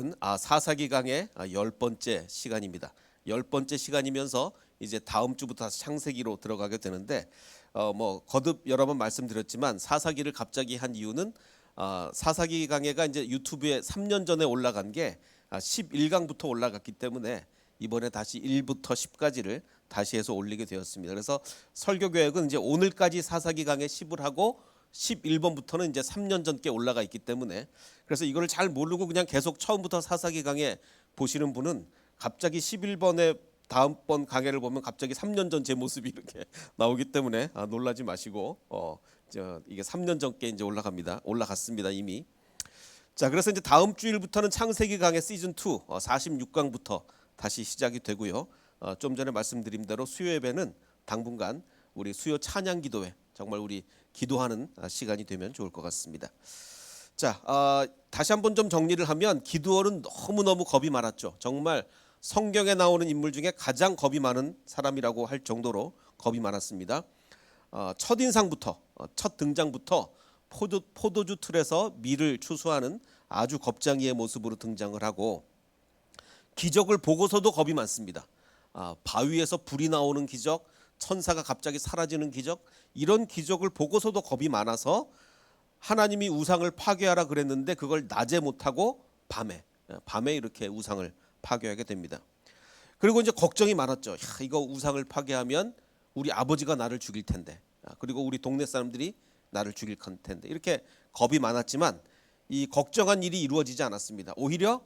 이것은 사사기강의 10번째 시간입니다. 10번째 시간이면서 이제 다음 주부터 다시 창세기로 들어가게 되는데 뭐 거듭 여러 번 말씀드렸지만 사사기를 갑자기 한 이유는 사사기 강해가 이제 유튜브에 3년 전에 올라간 게 11강부터 올라갔기 때문에 이번에 다시 1부터 10까지를 다시 해서 올리게 되었습니다. 그래서 설교 계획은 이제 오늘까지 사사기 강해 10을 하고 11번부터는 이제 3년 전께 올라가 있기 때문에 그래서 이거를 잘 모르고 그냥 계속 처음부터 사사기 강해 보시는 분은 갑자기 11번에 다음번 강해를 보면 갑자기 3년 전 제 모습이 이렇게 나오기 때문에 놀라지 마시고 이게 3년 전께 이제 올라갔습니다 이미. 자, 그래서 이제 다음 주일부터는 창세기 강해 시즌 2 46강부터 다시 시작이 되고요. 좀 전에 말씀드린 대로 수요 예배는 당분간 우리 수요 찬양 기도회 정말 우리 기도하는 시간이 되면 좋을 것 같습니다. 자, 다시 한번 좀 정리를 하면 기드온은 너무너무 겁이 많았죠. 정말 성경에 나오는 인물 중에 가장 겁이 많은 사람이라고 할 정도로 겁이 많았습니다. 첫인상부터 첫 등장부터 포도주 틀에서 밀을 추수하는 아주 겁쟁이의 모습으로 등장을 하고 기적을 보고서도 겁이 많습니다. 바위에서 불이 나오는 기적, 천사가 갑자기 사라지는 기적, 이런 기적을 보고서도 겁이 많아서 하나님이 우상을 파괴하라 그랬는데 그걸 낮에 못하고 밤에 이렇게 우상을 파괴하게 됩니다. 그리고 이제 걱정이 많았죠. 이거 우상을 파괴하면 우리 아버지가 나를 죽일 텐데, 그리고 우리 동네 사람들이 나를 죽일 텐데, 이렇게 겁이 많았지만 이 걱정한 일이 이루어지지 않았습니다. 오히려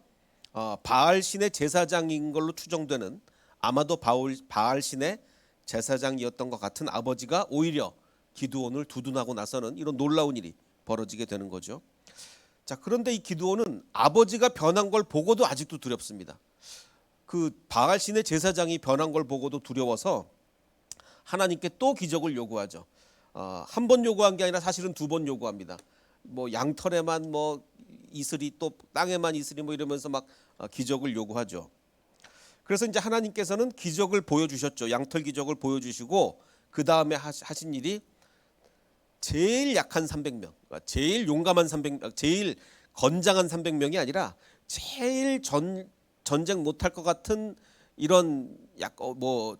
바알 신의 제사장인 걸로 추정되는 아마도 바알 신의 제사장이었던 것 같은 아버지가 오히려 기드온을 두둔하고 나서는 이런 놀라운 일이 벌어지게 되는 거죠. 자, 그런데 이 기드온은 아버지가 변한 걸 보고도 아직도 두렵습니다. 그 바알 신의 제사장이 변한 걸 보고도 두려워서 하나님께 또 기적을 요구하죠. 한 번 요구한 게 아니라 사실은 2번 요구합니다. 뭐 양털에만 뭐 이슬이 또 땅에만 이슬이 뭐 이러면서 막 기적을 요구하죠. 그래서 이제 하나님께서는 기적을 보여주셨죠. 양털 기적을 보여주시고 그 다음에 하신 일이 제일 약한 300명, 제일 용감한 300명, 제일 건장한 300명이 아니라 제일 전쟁 못할 것 같은 이런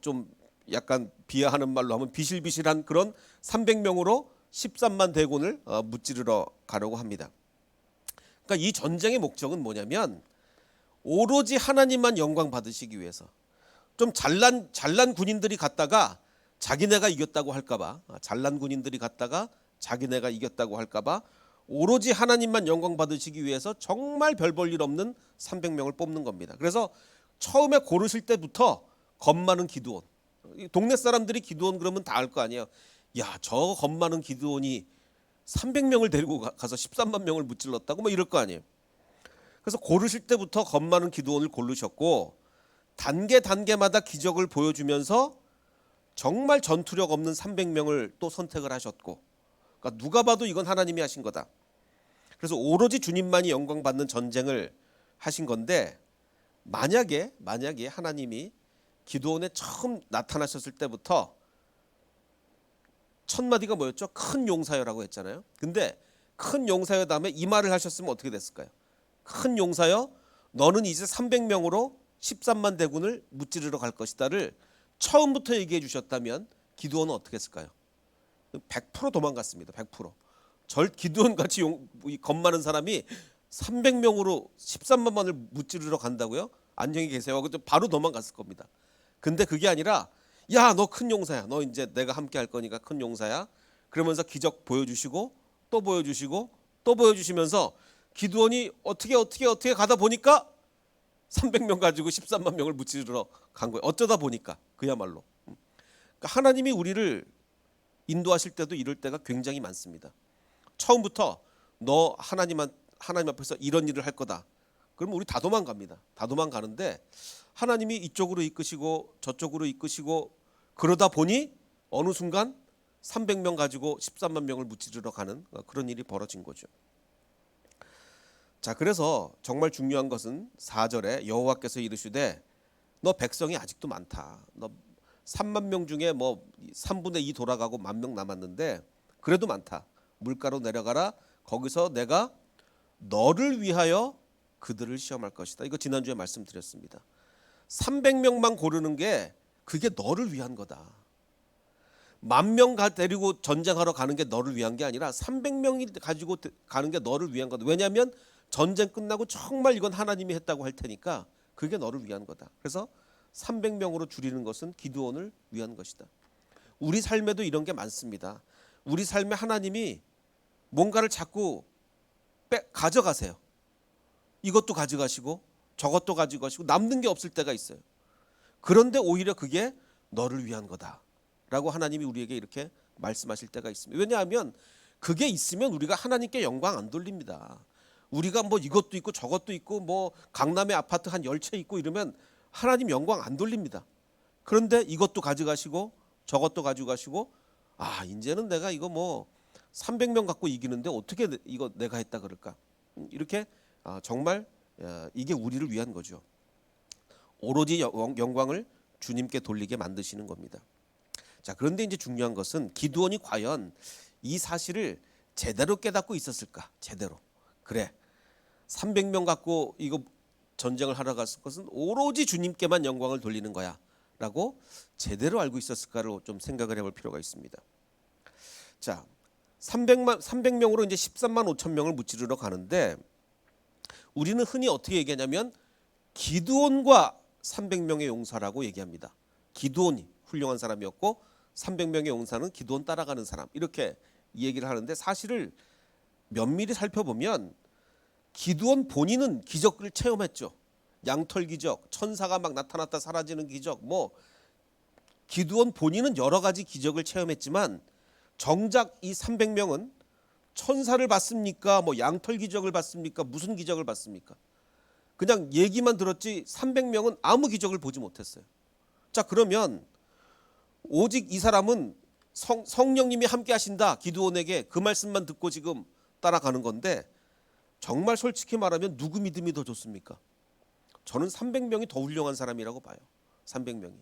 좀 약간 비하하는 말로 하면 비실비실한 그런 300명으로 13만 대군을 무찌르러 가려고 합니다. 그러니까 이 전쟁의 목적은 뭐냐면 오로지 하나님만 영광 받으시기 위해서 좀 잘난 군인들이 갔다가 자기네가 이겼다고 할까봐 잘난 군인들이 갔다가 자기네가 이겼다고 할까봐 오로지 하나님만 영광 받으시기 위해서 정말 별 볼 일 없는 300명을 뽑는 겁니다. 그래서 처음에 고르실 때부터 겁 많은 기드온, 동네 사람들이 기드온 그러면 다 알 거 아니에요. 야, 저 겁 많은 기드온이 300명을 데리고 가서 13만 명을 무찔렀다고 뭐 이럴 거 아니에요. 그래서 고르실 때부터 겁 많은 기드온을 고르셨고 단계마다 기적을 보여주면서 정말 전투력 없는 300명을 또 선택을 하셨고, 그러니까 누가 봐도 이건 하나님이 하신 거다. 그래서 오로지 주님만이 영광 받는 전쟁을 하신 건데 만약에 하나님이 기드온에 처음 나타나셨을 때부터 첫 마디가 뭐였죠? 큰 용사여라고 했잖아요. 근데 큰 용사여 다음에 이 말을 하셨으면 어떻게 됐을까요? 큰 용사여, 너는 이제 300명으로 13만 대군을 무찌르러 갈 것이다를 처음부터 얘기해 주셨다면 기드온은 어떻게 했을까요? 100% 도망갔습니다. 100%. 기드온 같이 겁 많은 사람이 300명으로 13만만을 무찌르러 간다고요? 안녕히 계세요 하고 바로 도망갔을 겁니다. 근데 그게 아니라 야, 너 큰 용사야. 너 이제 내가 함께 할 거니까 큰 용사야. 그러면서 기적 보여주시고 또 보여주시고 또 보여주시면서 기드온이 어떻게 가다 보니까 300명 가지고 13만 명을 무찌르러 간 거예요. 어쩌다 보니까 그야말로. 그러니까 하나님이 우리를 인도하실 때도 이럴 때가 굉장히 많습니다. 처음부터 너 하나님 앞에서 이런 일을 할 거다. 그러면 우리 다 도망갑니다. 다 도망가는데 하나님이 이쪽으로 이끄시고 저쪽으로 이끄시고 그러다 보니 어느 순간 300명 가지고 13만 명을 무찌르러 가는 그런 일이 벌어진 거죠. 자, 그래서 정말 중요한 것은 4절에 여호와께서 이르시되 너 백성이 아직도 많다. 너 3만 명 중에 뭐 3분의 2 돌아가고 10,000명 남았는데 그래도 많다. 물가로 내려가라. 거기서 내가 너를 위하여 그들을 시험할 것이다. 이거 지난주에 말씀드렸습니다. 300명만 고르는 게 그게 너를 위한 거다. 10,000명 데리고 전쟁하러 가는 게 너를 위한 게 아니라 300명이 가지고 가는 게 너를 위한 거다. 왜냐하면 전쟁 끝나고 정말 이건 하나님이 했다고 할 테니까 그게 너를 위한 거다. 그래서 300명으로 줄이는 것은 기드온을 위한 것이다. 우리 삶에도 이런 게 많습니다. 우리 삶에 하나님이 뭔가를 자꾸 가져가세요. 이것도 가져가시고 저것도 가지고 가시고 남는 게 없을 때가 있어요. 그런데 오히려 그게 너를 위한 거다라고 하나님이 우리에게 이렇게 말씀하실 때가 있습니다. 왜냐하면 그게 있으면 우리가 하나님께 영광 안 돌립니다. 우리가 뭐 이것도 있고 저것도 있고 뭐 강남에 아파트 한 10채 있고 이러면 하나님 영광 안 돌립니다. 그런데 이것도 가져가시고 저것도 가져가시고 이제는 내가 이거 뭐 300명 갖고 이기는데 어떻게 이거 내가 했다 그럴까? 이렇게 정말 이게 우리를 위한 거죠. 오로지 영광을 주님께 돌리게 만드시는 겁니다. 자, 그런데 이제 중요한 것은 기드온이 과연 이 사실을 제대로 깨닫고 있었을까? 제대로. 그래. 300명 갖고 이거 전쟁을 하러 갔을 것은 오로지 주님께만 영광을 돌리는 거야. 라고 제대로 알고 있었을까를 좀 생각을 해볼 필요가 있습니다. 자, 300명으로 이제 13만 5천 명을 무찌르러 가는데 우리는 흔히 어떻게 얘기하냐면 기드온과 300명의 용사라고 얘기합니다. 기드온이 훌륭한 사람이었고 300명의 용사는 기드온 따라가는 사람 이렇게 얘기를 하는데 사실을 면밀히 살펴보면 기드온 본인은 기적을 체험했죠. 양털 기적, 천사가 막 나타났다 사라지는 기적, 뭐 기드온 본인은 여러 가지 기적을 체험했지만 정작 이 300명은 천사를 봤습니까? 뭐 양털 기적을 봤습니까? 무슨 기적을 봤습니까? 그냥 얘기만 들었지 300명은 아무 기적을 보지 못했어요. 자, 그러면 오직 이 사람은 성령님이 함께 하신다 기드온에게 그 말씀만 듣고 지금 따라가는 건데 정말 솔직히 말하면 누구 믿음이 더 좋습니까? 저는 300명이 더 훌륭한 사람이라고 봐요. 300명이.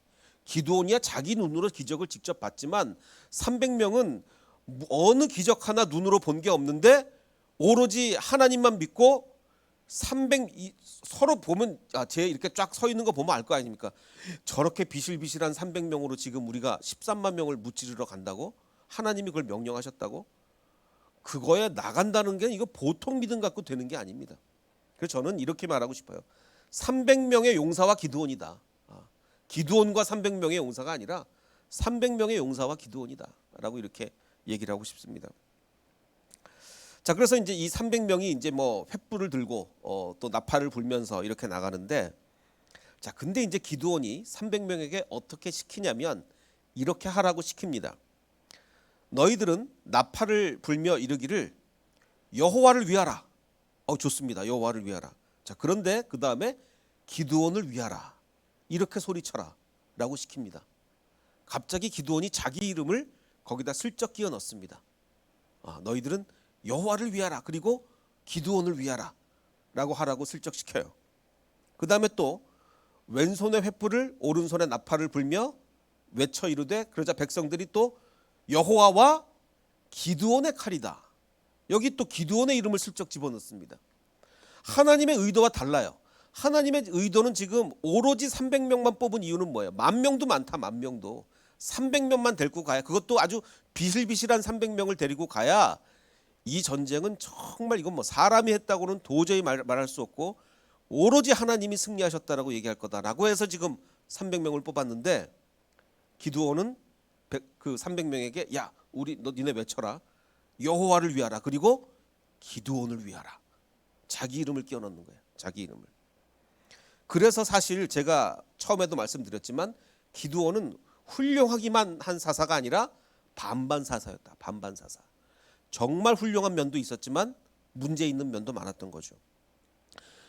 기드온이야 자기 눈으로 기적을 직접 봤지만 300명은 어느 기적 하나 눈으로 본 게 없는데 오로지 하나님만 믿고 서로 보면 쟤 이렇게 쫙 서 있는 거 보면 알 거 아닙니까? 저렇게 비실비실한 300명으로 지금 우리가 13만 명을 무찌르러 간다고? 하나님이 그걸 명령하셨다고? 그거에 나간다는 게 이거 보통 믿음 갖고 되는 게 아닙니다. 그래서 저는 이렇게 말하고 싶어요. 300명의 용사와 기드온이다. 기드온과 300명의 용사가 아니라 300명의 용사와 기드온이다 라고 이렇게 얘기를 하고 싶습니다. 자, 그래서 이제 이 300명이 이제 뭐 횃불을 들고 또 나팔을 불면서 이렇게 나가는데 자, 근데 이제 기드온이 300명에게 어떻게 시키냐면 이렇게 하라고 시킵니다. 너희들은 나팔을 불며 이르기를 여호와를 위하라. 좋습니다. 여호와를 위하라. 자, 그런데 그 다음에 기드온을 위하라. 이렇게 소리쳐라 라고 시킵니다. 갑자기 기드온이 자기 이름을 거기다 슬쩍 끼워 넣습니다. 너희들은 여호와를 위하라. 그리고 기드온을 위하라 라고 하라고 슬쩍 시켜요. 그 다음에 또 왼손에 횃불을 오른손에 나팔을 불며 외쳐 이르되 그러자 백성들이 또 여호와와 기드온의 칼이다. 여기 또 기드온의 이름을 슬쩍 집어넣습니다. 하나님의 의도와 달라요. 하나님의 의도는 지금 오로지 300명만 뽑은 이유는 뭐예요? 10,000명도 많다. 10,000명도 300명만 데리고 가야, 그것도 아주 비실비실한 300명을 데리고 가야 이 전쟁은 정말 이건 뭐 사람이 했다고는 도저히 말할 수 없고 오로지 하나님이 승리하셨다라고 얘기할 거다라고 해서 지금 300명을 뽑았는데 기드온은 그 300명에게 야, 니네 외쳐라. 여호와를 위하라. 그리고 기드온을 위하라. 자기 이름을 끼워 넣는 거예요. 자기 이름을. 그래서 사실 제가 처음에도 말씀드렸지만 기드온은 훌륭하기만 한 사사가 아니라 반반 사사였다. 반반 사사. 정말 훌륭한 면도 있었지만 문제 있는 면도 많았던 거죠.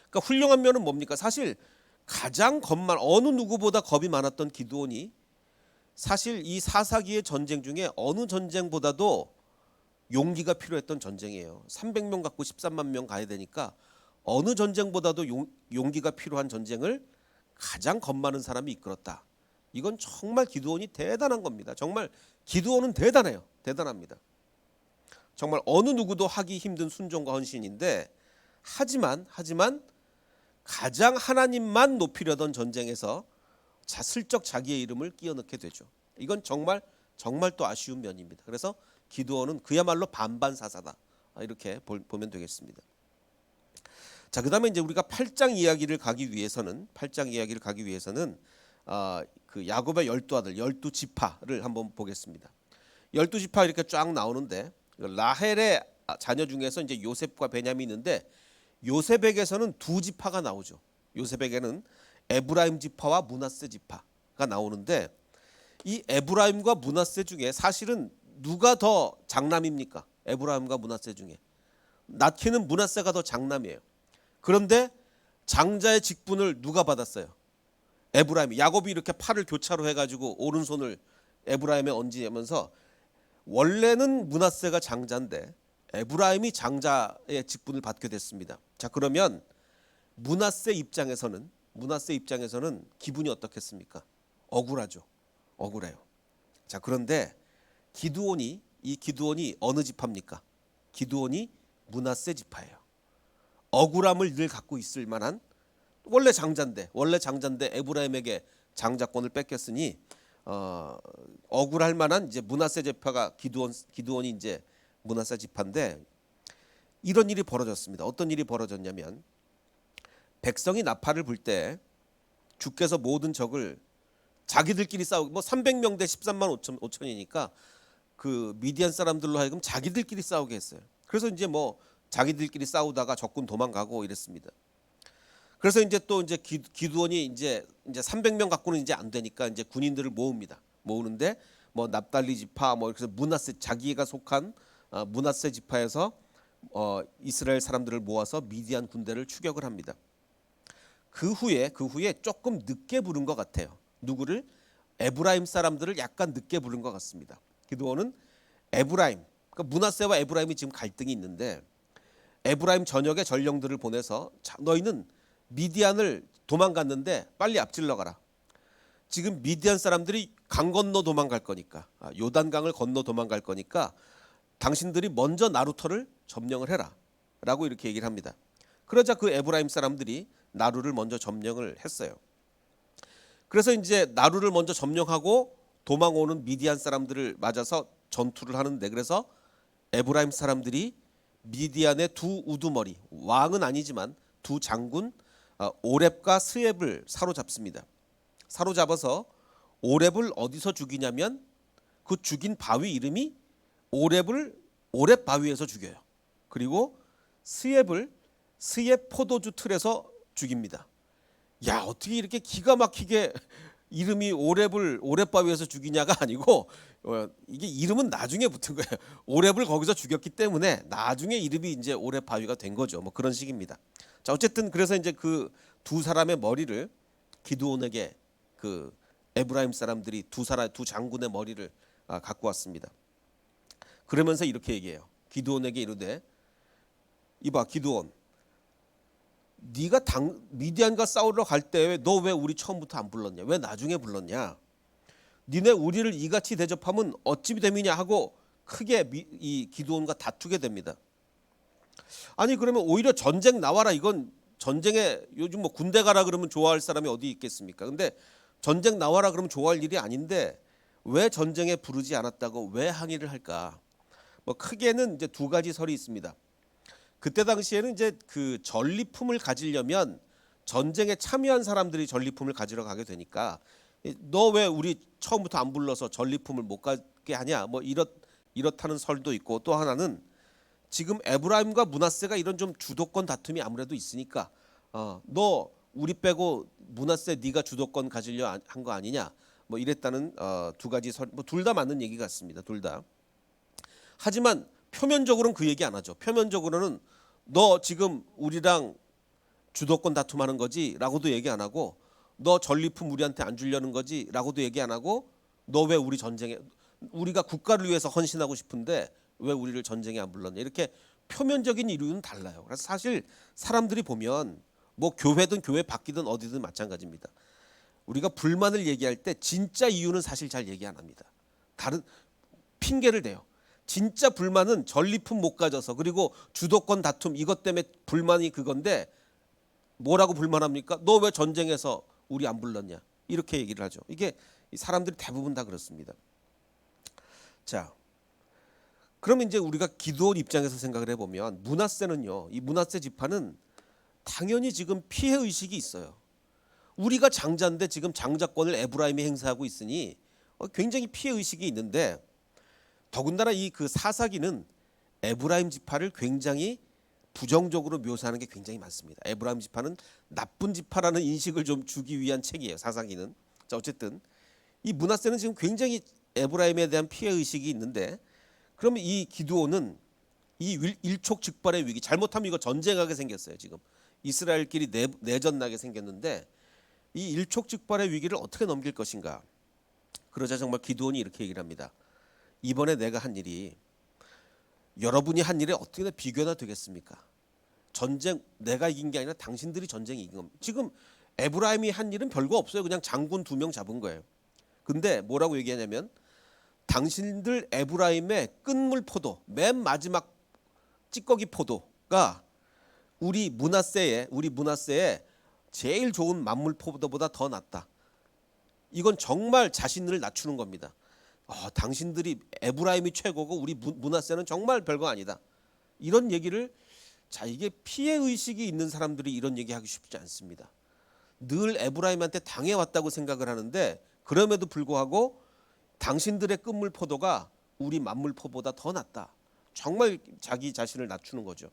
그러니까 훌륭한 면은 뭡니까? 사실 가장 어느 누구보다 겁이 많았던 기드온이 사실 이 사사기의 전쟁 중에 어느 전쟁보다도 용기가 필요했던 전쟁이에요. 300명 갖고 13만 명 가야 되니까 어느 전쟁보다도 용기가 필요한 전쟁을 가장 겁 많은 사람이 이끌었다. 이건 정말 기드온이 대단한 겁니다. 정말 기드온은 대단해요. 대단합니다. 정말 어느 누구도 하기 힘든 순종과 헌신인데 하지만 가장 하나님만 높이려던 전쟁에서 슬쩍 자기의 이름을 끼워 넣게 되죠. 이건 정말 또 아쉬운 면입니다. 그래서 기드온은 그야말로 반반사사다, 이렇게 보면 되겠습니다. 자, 그다음에 이제 우리가 8장 이야기를 가기 위해서는 그 야곱의 12아들 12지파를 한번 보겠습니다. 12지파 이렇게 쫙 나오는데, 라헬의 자녀 중에서 이제 요셉과 베냐민이 있는데, 요셉에게서는 두 지파가 나오죠. 요셉에게는 에브라임 지파와 므낫세 지파가 나오는데, 이 에브라임과 므낫세 중에 사실은 누가 더 장남입니까? 에브라임과 므낫세 중에 낳기는 므낫세가 더 장남이에요. 그런데 장자의 직분을 누가 받았어요? 에브라임이. 야곱이 이렇게 팔을 교차로 해가지고 오른손을 에브라임에 얹으면서, 원래는 므낫세가 장자인데 에브라임이 장자의 직분을 받게 됐습니다. 자, 그러면 므낫세 입장에서는 기분이 어떻겠습니까? 억울하죠. 억울해요. 자, 그런데 기드온이 어느 지파입니까? 기드온이 므낫세 지파예요. 억울함을 늘 갖고 있을 만한, 원래 장자인데 에브라임에게 장자권을 뺏겼으니 억울할 만한 이제 므낫세 지파가 기드온이 이제 므낫세 지파인데, 이런 일이 벌어졌습니다. 어떤 일이 벌어졌냐면, 백성이 나팔을 불 때 주께서 모든 적을 자기들끼리 싸우고, 뭐 300명 대 13만 5천이니까 그 미디안 사람들로 하여금 자기들끼리 싸우게 했어요. 그래서 이제 뭐 자기들끼리 싸우다가 적군 도망가고 이랬습니다. 그래서 이제 또 이제 기드온이 이제 300명 갖고는 이제 안 되니까 이제 군인들을 모읍니다. 모으는데 뭐 납달리 지파, 뭐 그래서 므낫세, 자기가 속한 므낫세 지파에서 이스라엘 사람들을 모아서 미디안 군대를 추격을 합니다. 그 후에 조금 늦게 부른 것 같아요. 누구를? 에브라임 사람들을 약간 늦게 부른 것 같습니다. 기드온은 에브라임, 그러니까 므낫세와 에브라임이 지금 갈등이 있는데, 에브라임 전역의 전령들을 보내서, 자, 너희는 미디안을 도망갔는데 빨리 앞질러 가라. 지금 미디안 사람들이 강 건너 도망갈 거니까, 요단강을 건너 도망갈 거니까 당신들이 먼저 나루터를 점령을 해라 라고 이렇게 얘기를 합니다. 그러자 그 에브라임 사람들이 나루를 먼저 점령을 했어요. 그래서 이제 나루를 먼저 점령하고 도망오는 미디안 사람들을 맞아서 전투를 하는데, 그래서 에브라임 사람들이 미디안의 두 우두머리, 왕은 아니지만 두 장군 오렙과 스엡을 사로잡습니다. 사로잡아서 오렙을 어디서 죽이냐면, 그 죽인 바위 이름이 오렙 바위에서 죽여요. 그리고 스엡을 스엡 포도주 틀에서 죽입니다. 야, 어떻게 이렇게 기가 막히게 이름이 오렙 바위에서 죽이냐가 아니고, 이게 이름은 나중에 붙은 거예요. 오렙을 거기서 죽였기 때문에 나중에 이름이 이제 오렙 바위가 된 거죠. 뭐 그런 식입니다. 자, 어쨌든 그래서 이제 그 두 사람의 머리를 기드온에게, 그 에브라임 사람들이 두 장군의 머리를 갖고 왔습니다. 그러면서 이렇게 얘기해요. 기드온에게 이르되, 이봐 기드온, 네가 미디안과 싸우러 갈 때 너 왜 우리 처음부터 안 불렀냐? 왜 나중에 불렀냐? 니네 우리를 이같이 대접하면 어찌 됨이냐 하고 크게 이 기드온과 다투게 됩니다. 아니 그러면 오히려 전쟁 나와라. 이건 전쟁에, 요즘 뭐 군대 가라 그러면 좋아할 사람이 어디 있겠습니까? 근데 전쟁 나와라 그러면 좋아할 일이 아닌데 왜 전쟁에 부르지 않았다고 왜 항의를 할까? 뭐 크게는 이제 두 가지 설이 있습니다. 그때 당시에는 이제 그 전리품을 가지려면 전쟁에 참여한 사람들이 전리품을 가지러 가게 되니까, 너 왜 우리 처음부터 안 불러서 전리품을 못 가게 하냐? 뭐 이렇다는 설도 있고, 또 하나는 지금 에브라임과 므낫세가 이런 좀 주도권 다툼이 아무래도 있으니까, 너 우리 빼고 므낫세 네가 주도권 가지려 한 거 아니냐? 뭐 이랬다는 두 가지 설, 뭐 둘 다 맞는 얘기 같습니다. 둘 다. 하지만 표면적으로는 그 얘기 안 하죠. 표면적으로는 너 지금 우리랑 주도권 다툼하는 거지 라고도 얘기 안 하고, 너 전리품 우리한테 안 주려는 거지 라고도 얘기 안 하고, 너 왜 우리 전쟁에, 우리가 국가를 위해서 헌신하고 싶은데 왜 우리를 전쟁에 안 불렀냐, 이렇게 표면적인 이유는 달라요. 그래서 사실 사람들이 보면 뭐 교회든 교회 밖이든 어디든 마찬가지입니다. 우리가 불만을 얘기할 때 진짜 이유는 사실 잘 얘기 안 합니다. 다른 핑계를 대요. 진짜 불만은 전리품 못 가져서, 그리고 주도권 다툼 이것 때문에 불만이 그건데, 뭐라고 불만합니까? 너 왜 전쟁에서 우리 안 불렀냐? 이렇게 얘기를 하죠. 이게 사람들이 대부분 다 그렇습니다. 자, 그러면 이제 우리가 기드온 입장에서 생각을 해보면 므낫세는요, 이 므낫세 지파는 당연히 지금 피해 의식이 있어요. 우리가 장자인데 지금 장자권을 에브라임이 행사하고 있으니 굉장히 피해 의식이 있는데, 더군다나 이 그 사사기는 에브라임 지파를 굉장히 부정적으로 묘사하는 게 굉장히 많습니다. 에브라임 지파는 나쁜 지파라는 인식을 좀 주기 위한 책이에요, 사사기는. 자, 어쨌든 이 므낫세는 지금 굉장히 에브라임에 대한 피해 의식이 있는데, 그러면 이 기드온은 이 일촉즉발의 위기, 잘못하면 이거 전쟁하게 생겼어요. 지금 이스라엘끼리 내전 나게 생겼는데, 이 일촉즉발의 위기를 어떻게 넘길 것인가. 그러자 정말 기드온이 이렇게 얘기를 합니다. 이번에 내가 한 일이 여러분이 한 일에 어떻게 비교나 되겠습니까? 전쟁 내가 이긴 게 아니라 당신들이 전쟁이 이긴 겁니다. 지금 에브라임이 한 일은 별거 없어요. 그냥 장군 2명 잡은 거예요. 근데 뭐라고 얘기하냐면, 당신들 에브라임의 끝물 포도, 맨 마지막 찌꺼기 포도가 우리 므낫세의 제일 좋은 만물 포도보다 더 낫다. 이건 정말 자신을 낮추는 겁니다. 당신들이 에브라임이 최고고 우리 므낫세는 정말 별거 아니다. 이런 얘기를, 자, 이게 피해 의식이 있는 사람들이 이런 얘기하기 쉽지 않습니다. 늘 에브라임한테 당해왔다고 생각을 하는데, 그럼에도 불구하고 당신들의 끝물 포도가 우리 만물 포보다 더 낫다. 정말 자기 자신을 낮추는 거죠.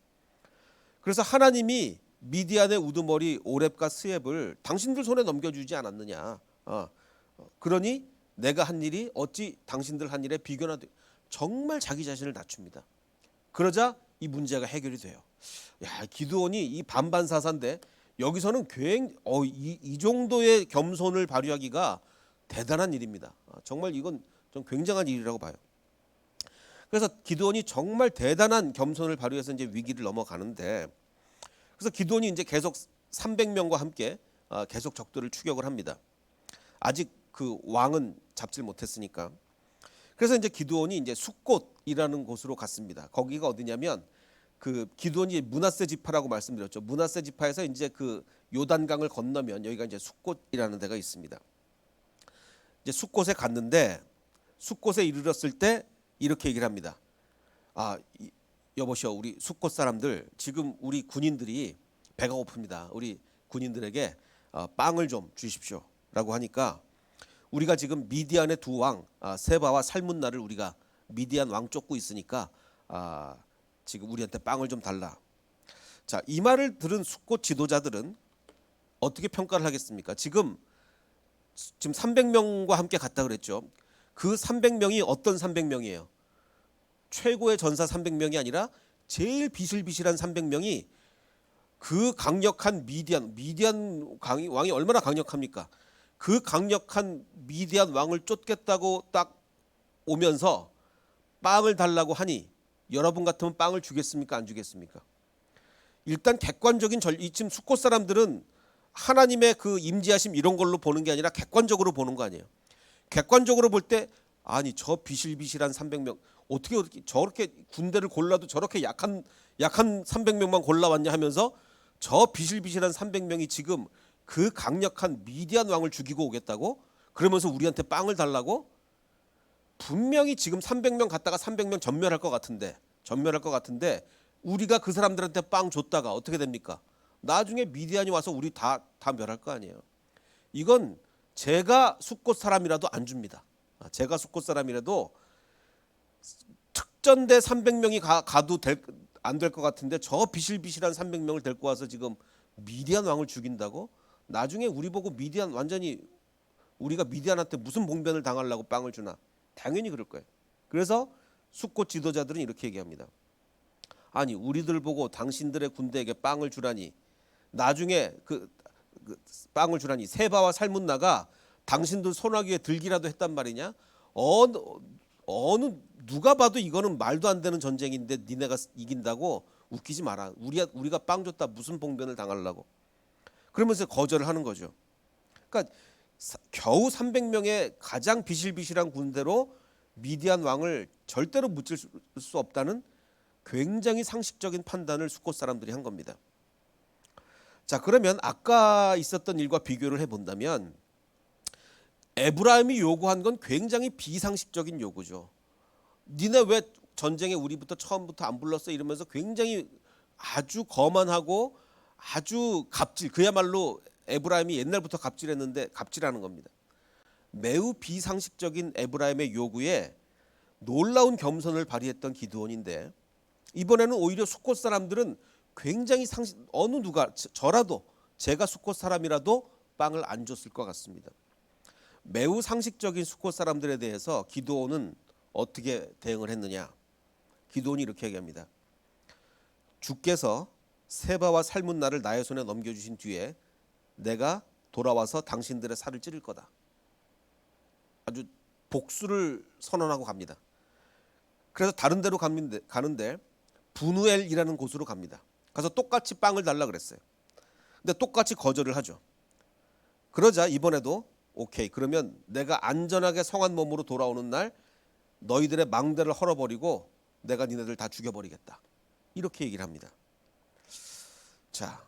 그래서 하나님이 미디안의 우두머리 오렙과 스엡을 당신들 손에 넘겨주지 않았느냐. 그러니 내가 한 일이 어찌 당신들 한 일에 비교나 돼. 정말 자기 자신을 낮춥니다. 그러자 이 문제가 해결이 돼요. 야, 기드온이 이 반반사사인데 여기서는 이 정도의 겸손을 발휘하기가 대단한 일입니다. 정말 이건 좀 굉장한 일이라고 봐요. 그래서 기드온이 정말 대단한 겸손을 발휘해서 이제 위기를 넘어가는데, 그래서 기드온이 이제 계속 300명과 함께 계속 적들을 추격을 합니다. 아직 그 왕은 잡질 못했으니까. 그래서 이제 기드온이 이제 숫곳이라는 곳으로 갔습니다. 거기가 어디냐면, 그 기드온이 므낫세 지파라고 말씀드렸죠. 므낫세 지파에서 이제 그 요단강을 건너면 여기가 이제 숫곳이라는 데가 있습니다. 이제 숫곳에 갔는데, 숫곳에 이르렀을 때 이렇게 얘기를 합니다. 여보시오, 우리 숫곳 사람들, 지금 우리 군인들이 배가 고픕니다. 우리 군인들에게 빵을 좀 주십시오라고 하니까, 우리가 지금 미디안의 두 왕 세바와 살문나를 우리가 미디안 왕 쫓고 있으니까 지금 우리한테 빵을 좀 달라. 자, 이 말을 들은 숫곳 지도자들은 어떻게 평가를 하겠습니까? 지금 300명과 함께 갔다 그랬죠. 그 300명이 어떤 300명이에요? 최고의 전사 300명이 아니라 제일 비실비실한 300명이 그 강력한 미디안 왕이 얼마나 강력합니까? 그 강력한 미디안 왕을 쫓겠다고 딱 오면서 빵을 달라고 하니, 여러분 같으면 빵을 주겠습니까? 안 주겠습니까? 일단 객관적인 이쯤 숫곳 사람들은 하나님의 그 임재하심 이런 걸로 보는 게 아니라 객관적으로 보는 거 아니에요. 객관적으로 볼 때, 아니 저 비실비실한 300명 어떻게 저렇게 군대를 골라도 저렇게 약한 300명만 골라왔냐 하면서, 저 비실비실한 300명이 지금 그 강력한 미디안 왕을 죽이고 오겠다고? 그러면서 우리한테 빵을 달라고? 분명히 지금 300명 갔다가 300명 전멸할 것 같은데 우리가 그 사람들한테 빵 줬다가 어떻게 됩니까? 나중에 미디안이 와서 우리 다 멸할 거 아니에요. 이건 제가 숫곳 사람이라도 안 줍니다. 제가 숫곳 사람이라도 특전대 300명이 가도 안 될 것 같은데, 저 비실비실한 300명을 데리고 와서 지금 미디안 왕을 죽인다고? 나중에 우리 보고 미디안 완전히, 우리가 미디안한테 무슨 봉변을 당하려고 빵을 주나? 당연히 그럴 거예요. 그래서 숫곳 지도자들은 이렇게 얘기합니다. 아니, 우리들 보고 당신들의 군대에게 빵을 주라니, 나중에 그 빵을 주라니 세바와 살문나가 당신들 소나기에 들기라도 했단 말이냐? 어느 누가 봐도 이거는 말도 안 되는 전쟁인데 니네가 이긴다고? 웃기지 마라. 우리가 빵 줬다 무슨 봉변을 당하려고? 그러면서 거절을 하는 거죠. 그러니까 겨우 300명의 가장 비실비실한 군대로 미디안 왕을 절대로 무찔 수 없다는 굉장히 상식적인 판단을 숫곳 사람들이 한 겁니다. 자, 그러면 아까 있었던 일과 비교를 해본다면 에브라임이 요구한 건 굉장히 비상식적인 요구죠. 니네 왜 전쟁에 우리부터 처음부터 안 불렀어? 이러면서 굉장히 아주 거만하고 아주 갑질, 그야말로 에브라임이 옛날부터 갑질했는데 갑질하는 겁니다. 매우 비상식적인 에브라임의 요구에 놀라운 겸손을 발휘했던 기드온인데, 이번에는 오히려 숫곳 사람들은 굉장히 어느 누가, 저라도 제가 숫곳 사람이라도 빵을 안 줬을 것 같습니다. 매우 상식적인 숫곳 사람들에 대해서 기드온은 어떻게 대응을 했느냐? 기드온이 이렇게 얘기합니다. 주께서 세바와 살문나를 나의 손에 넘겨주신 뒤에 내가 돌아와서 당신들의 살을 찌를 거다. 아주 복수를 선언하고 갑니다. 그래서 다른 데로 가는데 분우엘이라는 곳으로 갑니다. 가서 똑같이 빵을 달라 그랬어요. 근데 똑같이 거절을 하죠. 그러자 이번에도 오케이, 그러면 내가 안전하게 성한 몸으로 돌아오는 날 너희들의 망대를 헐어버리고 내가 니네들 다 죽여버리겠다. 이렇게 얘기를 합니다. 자,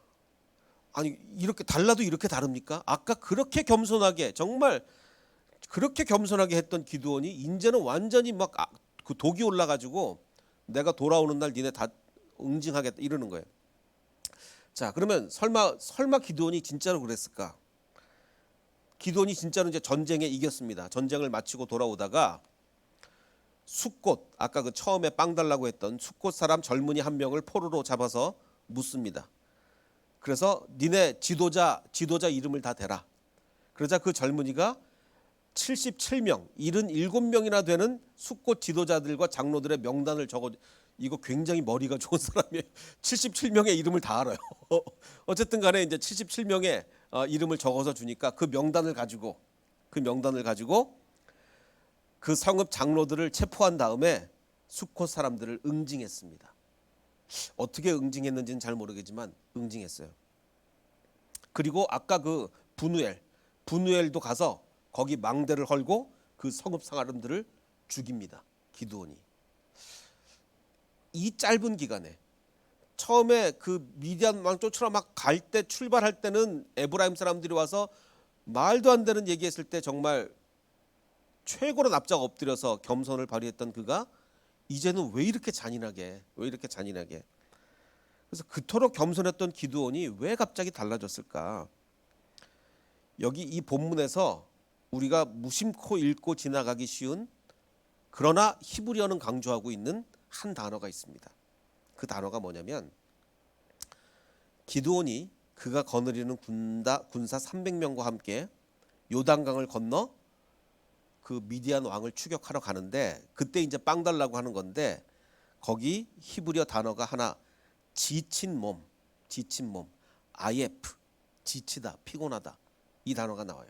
아니 이렇게 달라도 이렇게 다릅니까? 아까 그렇게 겸손하게, 정말 그렇게 겸손하게 했던 기드온이 이제는 완전히 막 그 독이 올라가지고 내가 돌아오는 날 니네 다 응징하겠다 이러는 거예요. 자, 그러면 설마 기드온이 진짜로 그랬을까? 기드온이 진짜로 이제 전쟁에 이겼습니다. 전쟁을 마치고 돌아오다가 숫곳, 아까 그 처음에 빵 달라고 했던 숫곳 사람 젊은이 한 명을 포로로 잡아서 묻습니다. 그래서 니네 지도자 이름을 다 대라. 그러자 그 젊은이가 77명, 77명이나 되는 숫곳 지도자들과 장로들의 명단을 적어. 이거 굉장히 머리가 좋은 사람이 77명의 이름을 다 알아요. 어쨌든 간에 이제 77명의 이름을 적어서 주니까 그 명단을 가지고 그 성읍 장로들을 체포한 다음에 숫곳 사람들을 응징했습니다. 어떻게 응징했는지는 잘 모르겠지만 응징했어요. 그리고 아까 그 분우엘도 가서 거기 망대를 헐고 그 성읍 사람들을 죽입니다. 기드온이. 이 짧은 기간에 처음에 그 미디안 왕 쫓으러 막 갈 때, 출발할 때는 에브라임 사람들이 와서 말도 안 되는 얘기했을 때 정말 최고로 납작 엎드려서 겸손을 발휘했던 그가 이제는 왜 이렇게 잔인하게 그래서 그토록 겸손했던 기드온이 왜 갑자기 달라졌을까? 여기 이 본문에서 우리가 무심코 읽고 지나가기 쉬운, 그러나 히브리어는 강조하고 있는 한 단어가 있습니다. 그 단어가 뭐냐면, 기드온이 그가 거느리는 군사 300명과 함께 요단강을 건너 그 미디안 왕을 추격하러 가는데, 그때 이제 빵 달라고 하는 건데, 거기 히브리어 단어가 하나, 지친 몸, 아예프, 지치다, 피곤하다, 이 단어가 나와요.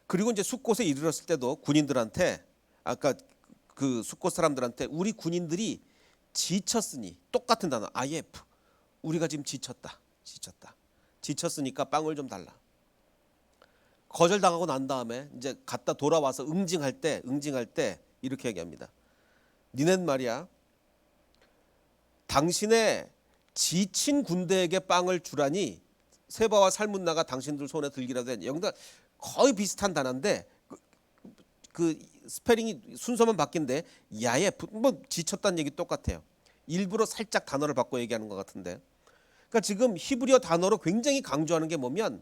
그리고 이제 숫곳에 이르렀을 때도 군인들한테, 아까 그 숫곳 사람들한테 우리 군인들이 지쳤으니, 똑같은 단어 아예프, 우리가 지금 지쳤으니까 빵을 좀 달라. 거절당하고 난 다음에 이제 갔다 돌아와서 응징할 때 이렇게 얘기합니다. 니넨 말이야, 당신의 지친 군대에게 빵을 주라니 세바와 살문나가 당신들 손에 들기라도 했냐. 영다 거의 비슷한 단어인데 그 스페링이 순서만 바뀐데 야예 뭐 지쳤다는 얘기 똑같아요. 일부러 살짝 단어를 바꿔 얘기하는 것 같은데, 그러니까 지금 히브리어 단어로 굉장히 강조하는 게 뭐면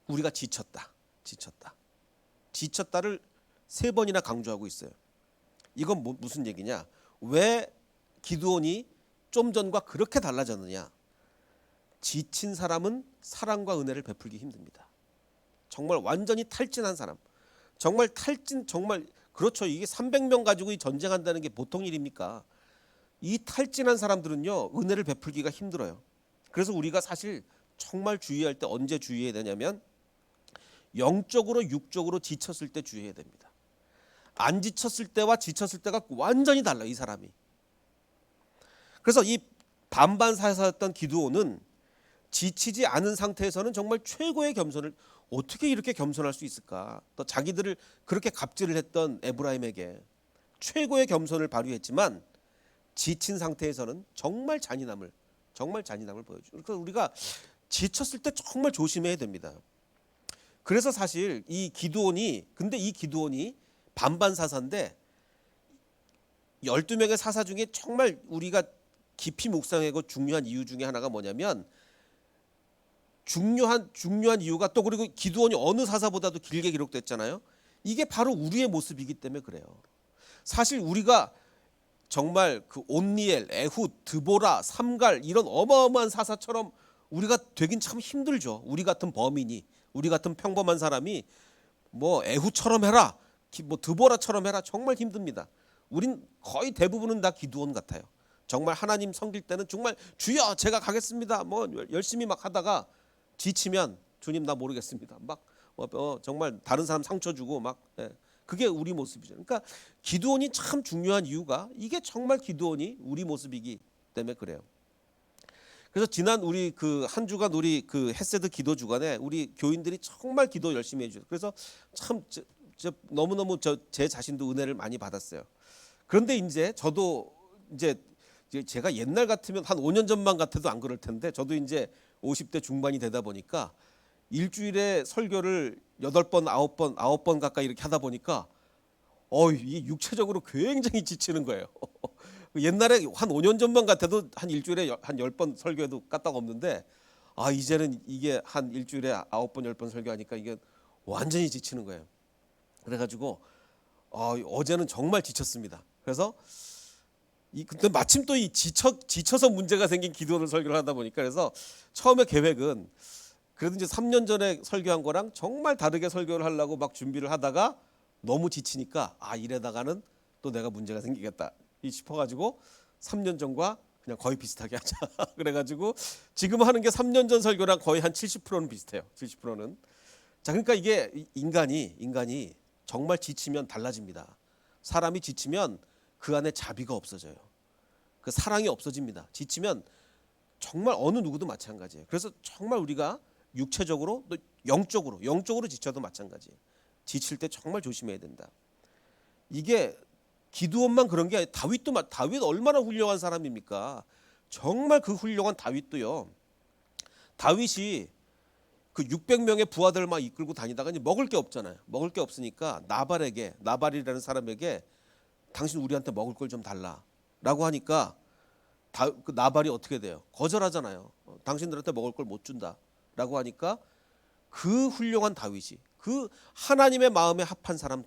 우리가 지쳤다를 3번이나 강조하고 있어요. 이건 무슨 얘기냐? 왜 기드온이 좀 전과 그렇게 달라졌느냐? 지친 사람은 사랑과 은혜를 베풀기 힘듭니다. 정말 완전히 탈진한 사람, 정말 그렇죠. 이게 300명 가지고 전쟁한다는 게 보통 일입니까? 이 탈진한 사람들은요, 은혜를 베풀기가 힘들어요. 그래서 우리가 사실 정말 주의할 때 언제 주의해야 되냐면, 영적으로 육적으로 지쳤을 때 주의해야 됩니다. 안 지쳤을 때와 지쳤을 때가 완전히 달라요, 이 사람이. 그래서 이 반반사사였던 기드온은 지치지 않은 상태에서는 정말 최고의 겸손을, 어떻게 이렇게 겸손할 수 있을까? 또 자기들을 그렇게 갑질을 했던 에브라임에게 최고의 겸손을 발휘했지만, 지친 상태에서는 정말 정말 잔인함을 보여줘. 그러니까 우리가 지쳤을 때 정말 조심해야 됩니다. 그래서 사실 이 기드온이 반반 사사인데 12명의 사사 중에 정말 우리가 깊이 묵상하고 중요한 이유 중에 하나가 뭐냐면 중요한 이유가 또 그리고 기드온이 어느 사사보다도 길게 기록됐잖아요. 이게 바로 우리의 모습이기 때문에 그래요. 사실 우리가 정말 그 온니엘, 에훗, 드보라, 삼갈 이런 어마어마한 사사처럼 우리가 되긴 참 힘들죠. 우리 같은 범인이, 우리 같은 평범한 사람이 뭐 에훗처럼 해라, 뭐 드보라처럼 해라 정말 힘듭니다. 우린 거의 대부분은 다 기드온 같아요. 정말 하나님 섬길 때는 정말 주여 제가 가겠습니다. 뭐 열심히 막 하다가 지치면 주님 나 모르겠습니다. 막 정말 다른 사람 상처 주고 막 그게 우리 모습이죠. 그러니까 기드온이 참 중요한 이유가 이게 정말 기드온이 우리 모습이기 때문에 그래요. 그래서 지난 우리 그 한 주간 우리 그 헤세드 기도 주간에 우리 교인들이 정말 기도 열심히 해주셨어요. 그래서 참 너무너무 제 자신도 은혜를 많이 받았어요. 그런데 이제 저도 이제 제가 옛날 같으면 한 5년 전만 같아도 안 그럴 텐데 저도 이제 50대 중반이 되다 보니까 일주일에 설교를 8번, 9번 가까이 이렇게 하다 보니까 이게 육체적으로 굉장히 지치는 거예요. 옛날에 한 5년 전만 같아도 한 일주일에 한 10번 설교해도 까딱 없는데 이제는 이게 한 일주일에 9번, 10번 설교하니까 이게 완전히 지치는 거예요. 그래가지고 어제는 정말 지쳤습니다. 그래서 근데 마침 또 이 지쳐서 문제가 생긴 기도를 설교를 하다 보니까 그래서 처음에 계획은 그래도 이제 3년 전에 설교한 거랑 정말 다르게 설교를 하려고 막 준비를 하다가 너무 지치니까 이래다가는 또 내가 문제가 생기겠다 싶어가지고 3년 전과 그냥 거의 비슷하게 하자. 그래가지고 지금 하는 게 3년 전 설교랑 거의 한 70%는 비슷해요. 70%는. 자, 그러니까 이게 인간이 정말 지치면 달라집니다. 사람이 지치면 그 안에 자비가 없어져요. 그 사랑이 없어집니다. 지치면 정말 어느 누구도 마찬가지예요. 그래서 정말 우리가 육체적으로 또 영적으로 지쳐도 마찬가지예요. 지칠 때 정말 조심해야 된다. 이게 기드온만 그런 게 아니라 다윗 얼마나 훌륭한 사람입니까? 정말 그 훌륭한 다윗도요. 다윗이 그 600명의 부하들 막 이끌고 다니다가 이제 먹을 게 없잖아요. 먹을 게 없으니까 나발이라는 사람에게 당신 우리한테 먹을 걸 좀 달라라고 하니까 그 나발이 어떻게 돼요? 거절하잖아요. 당신들한테 먹을 걸 못 준다라고 하니까 그 훌륭한 다윗이 그 하나님의 마음에 합한 사람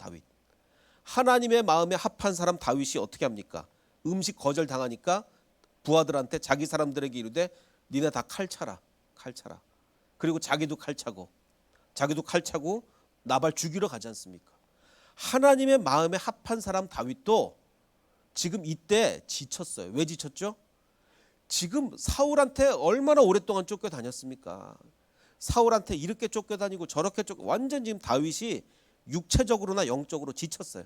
다윗이 어떻게 합니까? 음식 거절 당하니까 부하들한테 자기 사람들에게 이르되 니네 다 칼 차라. 그리고 자기도 칼 차고 나발 죽이러 가지 않습니까? 하나님의 마음에 합한 사람 다윗도 지금 이때 지쳤어요. 왜 지쳤죠? 지금 사울한테 얼마나 오랫동안 쫓겨다녔습니까? 사울한테 이렇게 쫓겨다니고 저렇게 완전 지금 다윗이 육체적으로나 영적으로 지쳤어요.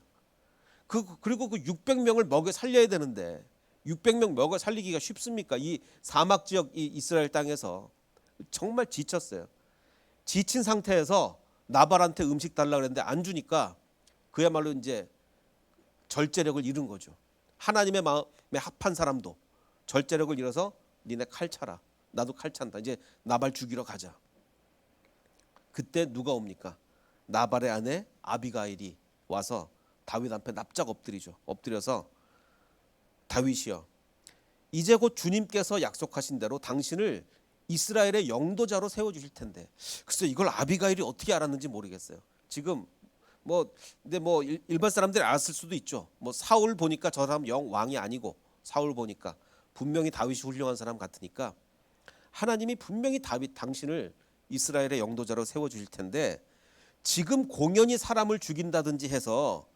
그리고 그 600명을 먹여 살려야 되는데 600명 먹여 살리기가 쉽습니까? 이 사막 지역 이 이스라엘 땅에서 정말 지쳤어요. 지친 상태에서 나발한테 음식 달라고 그랬는데 안 주니까 그야말로 이제 절제력을 잃은 거죠. 하나님의 마음에 합한 사람도 절제력을 잃어서 니네 칼 차라. 나도 칼 찬다. 이제 나발 죽이러 가자. 그때 누가 옵니까? 나발의 아내 아비가일이 와서 다윗 앞에 납작 엎드려서 다윗이여 이제 곧 주님께서 약속하신 대로 당신을 이스라엘의 영도자로 세워주실 텐데 글쎄 이걸 아비가일이 어떻게 알았는지 모르겠어요. 지금 근데 일반 사람들이 알았을 수도 있죠. 사울 보니까 저 사람 왕이 아니고 사울 보니까 분명히 다윗이 훌륭한 사람 같으니까 하나님이 분명히 당신을 이스라엘의 영도자로 세워주실 텐데 지금 공연히 사람을 죽인다든지 해서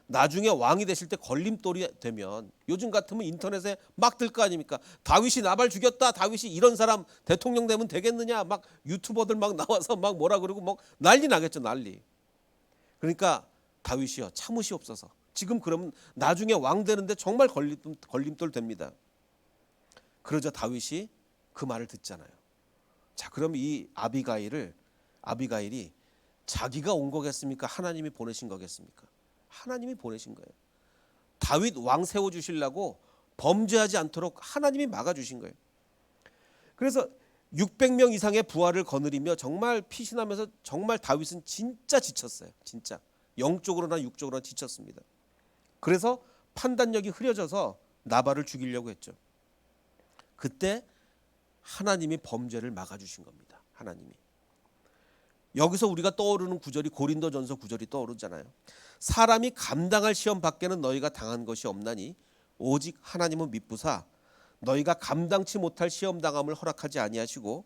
나중에 왕이 되실 때 걸림돌이 되면 요즘 같으면 인터넷에 막 뜰 거 아닙니까? 다윗이 나발 죽였다. 다윗이 이런 사람 대통령 되면 되겠느냐? 막 유튜버들 막 나와서 막 뭐라 그러고 막 난리 나겠죠. 난리. 그러니까 다윗이여 참으시옵소서. 지금 그러면 나중에 왕 되는데 정말 걸림돌 됩니다. 그러자 다윗이 그 말을 듣잖아요. 자, 그럼 이 아비가일이 자기가 온 거겠습니까? 하나님이 보내신 거겠습니까? 하나님이 보내신 거예요. 다윗 왕 세워주시려고 범죄하지 않도록 하나님이 막아주신 거예요. 그래서 600명 이상의 부하를 거느리며 정말 피신하면서 정말 다윗은 진짜 지쳤어요. 진짜 영적으로나 육적으로나 지쳤습니다. 그래서 판단력이 흐려져서 나발을 죽이려고 했죠. 그때 하나님이 범죄를 막아주신 겁니다. 하나님이. 여기서 우리가 떠오르는 구절이 고린도전서 9절이 떠오르잖아요. 사람이 감당할 시험 밖에는 너희가 당한 것이 없나니 오직 하나님은 미쁘사 너희가 감당치 못할 시험 당함을 허락하지 아니하시고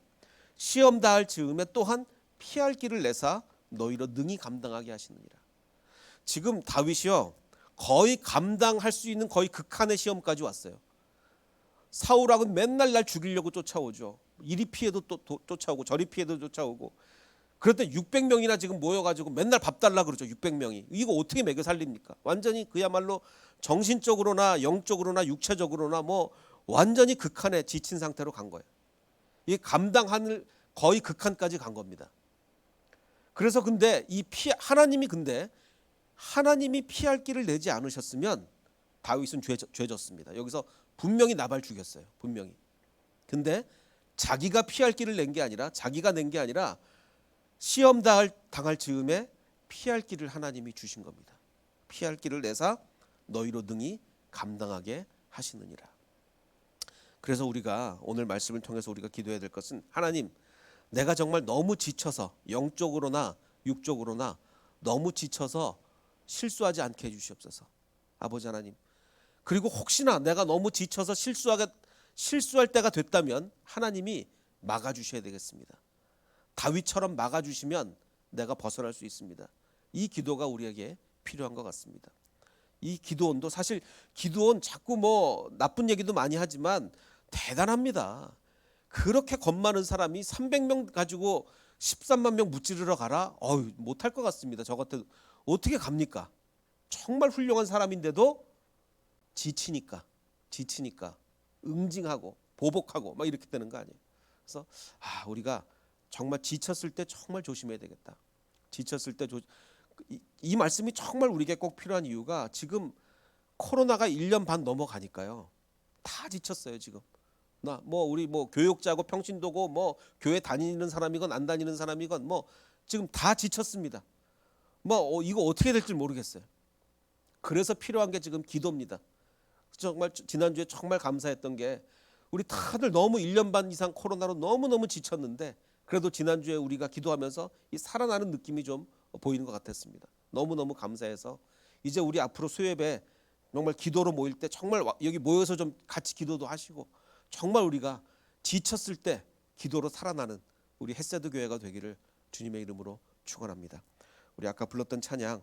시험 다할 즈음에 또한 피할 길을 내사 너희로 능히 감당하게 하시느니라. 지금 다윗이요 거의 감당할 수 있는 거의 극한의 시험까지 왔어요. 사울왕은 맨날 날 죽이려고 쫓아오죠. 이리 피해도 또 쫓아오고 저리 피해도 쫓아오고. 그럴 때 600명이나 지금 모여가지고 맨날 밥 달라 그러죠. 600명이. 이거 어떻게 먹여 살립니까? 완전히 그야말로 정신적으로나 영적으로나 육체적으로나 뭐 완전히 극한에 지친 상태로 간 거예요. 이 감당하는 거의 극한까지 간 겁니다. 그래서 근데 하나님이 피할 길을 내지 않으셨으면 다윗은 죄졌습니다. 여기서 분명히 나발 죽였어요. 분명히. 근데 자기가 피할 길을 낸 게 아니라 자기가 낸 게 아니라 시험 당할 즈음에 피할 길을 하나님이 주신 겁니다. 피할 길을 내사 너희로 능히 감당하게 하시느니라. 그래서 우리가 오늘 말씀을 통해서 우리가 기도해야 될 것은 하나님, 내가 정말 너무 지쳐서 영적으로나 육적으로나 너무 지쳐서 실수하지 않게 해주시옵소서. 아버지 하나님. 그리고 혹시나 내가 너무 지쳐서 실수할 때가 됐다면 하나님이 막아주셔야 되겠습니다. 다윗처럼 막아주시면 내가 벗어날 수 있습니다. 이 기도가 우리에게 필요한 것 같습니다. 이 기도원도 사실 기도원 자꾸 뭐 나쁜 얘기도 많이 하지만 대단합니다. 그렇게 겁 많은 사람이 300명 가지고 13만 명 무찌르러 가라? 못할 것 같습니다. 저 같아도 어떻게 갑니까? 정말 훌륭한 사람인데도 지치니까 응징하고 보복하고 막 이렇게 되는 거 아니에요. 그래서 우리가 정말 지쳤을 때 정말 조심해야 되겠다. 지쳤을 때 이 말씀이 정말 우리에게 꼭 필요한 이유가 지금 코로나가 1년 반 넘어가니까요. 다 지쳤어요, 지금. 우리 교육자고 평신도고 교회 다니는 사람이건 안 다니는 사람이건 지금 다 지쳤습니다. 이거 어떻게 될지 모르겠어요. 그래서 필요한 게 지금 기도입니다. 정말 지난주에 정말 감사했던 게 우리 다들 너무 1년 반 이상 코로나로 너무너무 지쳤는데 그래도 지난주에 우리가 기도하면서 이 살아나는 느낌이 좀 보이는 것 같았습니다. 너무너무 감사해서 이제 우리 앞으로 수요예배 정말 기도로 모일 때 정말 여기 모여서 좀 같이 기도도 하시고 정말 우리가 지쳤을 때 기도로 살아나는 우리 헷세드 교회가 되기를 주님의 이름으로 축원합니다. 우리 아까 불렀던 찬양